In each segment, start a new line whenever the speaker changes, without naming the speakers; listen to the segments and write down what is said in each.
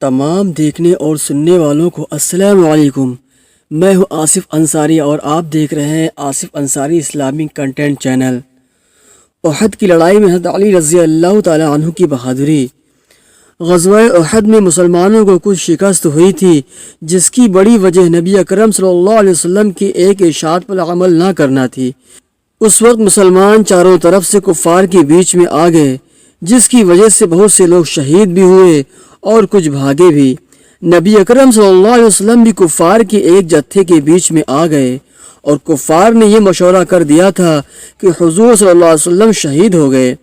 تمام دیکھنے اور سننے والوں کو السلام علیکم۔ میں ہوں آصف انصاری اور آپ دیکھ رہے ہیں Asif Ansari Islamic content channel. Uhud کی لڑائی میں حضرت علی رضی اللہ تعالی عنہ کی بہادری۔ غزوہ احد میں مسلمانوں کو کچھ شکست ہوئی تھی، جس کی بڑی وجہ نبی اکرم صلی اللہ علیہ وسلم کی ایک ارشاد پر عمل نہ کرنا تھی۔ اس وقت مسلمان چاروں طرف سے کفار کے بیچ میں آ گئے، جس کی وجہ سے بہت سے لوگ شہید بھی ہوئے اور کچھ بھاگے بھی۔ نبی اکرم صلی اللہ علیہ وسلم بھی کفار کے ایک جتھے کے بیچ میں آ گئے اور کفار نے یہ مشورہ کر دیا تھا کہ حضور صلی اللہ علیہ وسلم شہید ہو گئے۔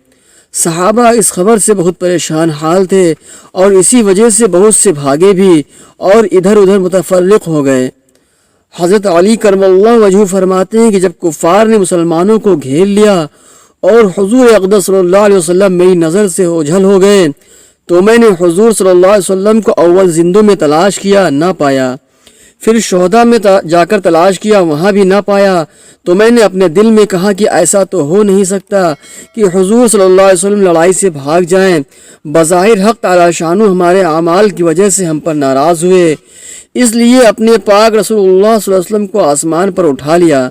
صحابہ اس خبر سے بہت پریشان حال تھے اور اسی وجہ سے بہت سے بھاگے بھی اور ادھر ادھر متفرق ہو گئے۔ حضرت علی کرم اللہ وجہہ فرماتے ہیں کہ جب کفار نے مسلمانوں کو گھیر لیا اور حضور اقدس صلی اللہ علیہ وسلم میری نظر سے اوجھل ہو گئے تو میں نے حضور صلی اللہ علیہ وسلم کو اول زندوں میں تلاش کیا، نہ پایا۔ پھر شہداء میں جا کر تلاش کیا، وہاں بھی نہ پایا۔ تو میں نے اپنے دل میں کہا کہ ایسا تو ہو نہیں سکتا کہ حضور صلی اللہ علیہ وسلم لڑائی سے بھاگ جائیں۔ بظاہر حق تعالی شانہ ہمارے اعمال کی وجہ سے ہم پر ناراض ہوئے، اس لیے اپنے پاک رسول اللہ صلی اللہ علیہ وسلم کو آسمان پر اٹھا لیا۔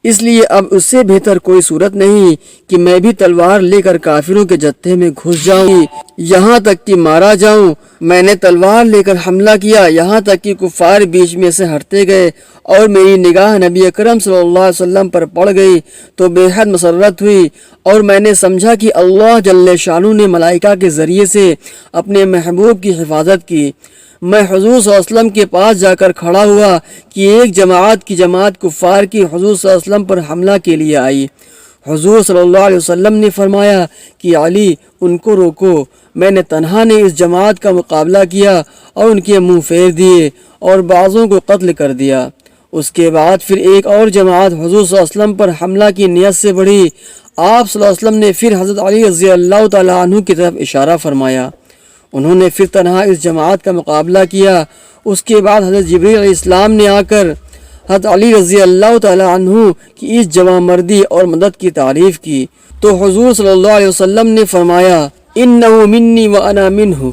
اس لیے اب اس سے بہتر کوئی صورت نہیں کہ میں بھی تلوار لے کر کافروں کے جتھے میں گھس جاؤں، یہاں تک کہ مارا جاؤں۔ میں نے تلوار لے کر حملہ کیا، یہاں تک کہ کفار بیچ میں سے ہٹتے گئے اور میری نگاہ نبی اکرم صلی اللہ علیہ وسلم پر پڑ گئی تو بے حد مسرت ہوئی اور میں نے سمجھا کہ اللہ جل شانہ نے ملائکہ کے ذریعے سے اپنے محبوب کی حفاظت کی۔ میں حضور صلی اللہ علیہ وسلم کے پاس جا کر کھڑا ہوا کہ ایک جماعت کفار کی حضور صلی اللہ علیہ وسلم پر حملہ کے لیے آئی۔ حضور صلی اللہ علیہ وسلم نے فرمایا کہ علی، ان کو روکو۔ میں نے تنہا نے اس جماعت کا مقابلہ کیا اور ان کے منہ پھیر دیے اور بعضوں کو قتل کر دیا۔ اس کے بعد پھر ایک اور جماعت حضور صلی اللہ علیہ وسلم پر حملہ کی نیت سے بڑھی۔ آپ صلی اللہ علیہ وسلم نے پھر حضرت علی رضی اللہ تعالی عنہ کی طرف اشارہ فرمایا۔ انہوں نے پھر تنہا اس جماعت کا مقابلہ کیا۔ اس کے بعد حضرت جبریل علیہ السلام نے آ کر حضرت علی رضی اللہ تعالی عنہ کی اس جوان مردی اور مدد کی تعریف کی تو حضور صلی اللہ علیہ وسلم نے فرمایا، انہ منی وانا منہ،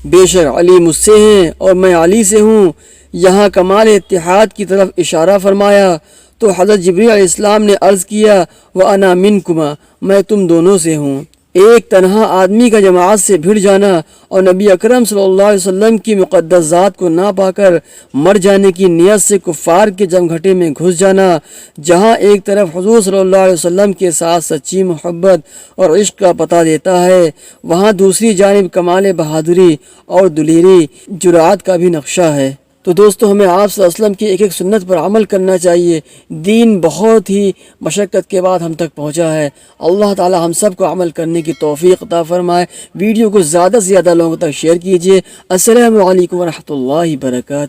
بے شک علی مجھ سے ہیں اور میں علی سے ہوں۔ یہاں کمال اتحاد کی طرف اشارہ فرمایا تو حضرت جبریل علیہ السلام نے عرض کیا، وانا منکما، میں تم دونوں سے ہوں۔ ایک تنہا آدمی کا جماعت سے بھڑ جانا اور نبی اکرم صلی اللہ علیہ وسلم کی مقدس ذات کو نہ پا کر مر جانے کی نیت سے کفار کے جمگھٹے میں گھس جانا، جہاں ایک طرف حضور صلی اللہ علیہ وسلم کے ساتھ سچی محبت اور عشق کا پتہ دیتا ہے، وہاں دوسری جانب کمال بہادری اور دلیری جرأت کا بھی نقشہ ہے۔ تو دوستو، ہمیں آپ صلی اللہ علیہ وسلم کی ایک ایک سنت پر عمل کرنا چاہیے۔ دین بہت ہی مشقت کے بعد ہم تک پہنچا ہے۔ اللہ تعالی ہم سب کو عمل کرنے کی توفیق عطا فرمائے۔ ویڈیو کو زیادہ سے زیادہ لوگوں تک شیئر کیجیے۔ السلام علیکم ورحمۃ اللہ وبرکاتہ۔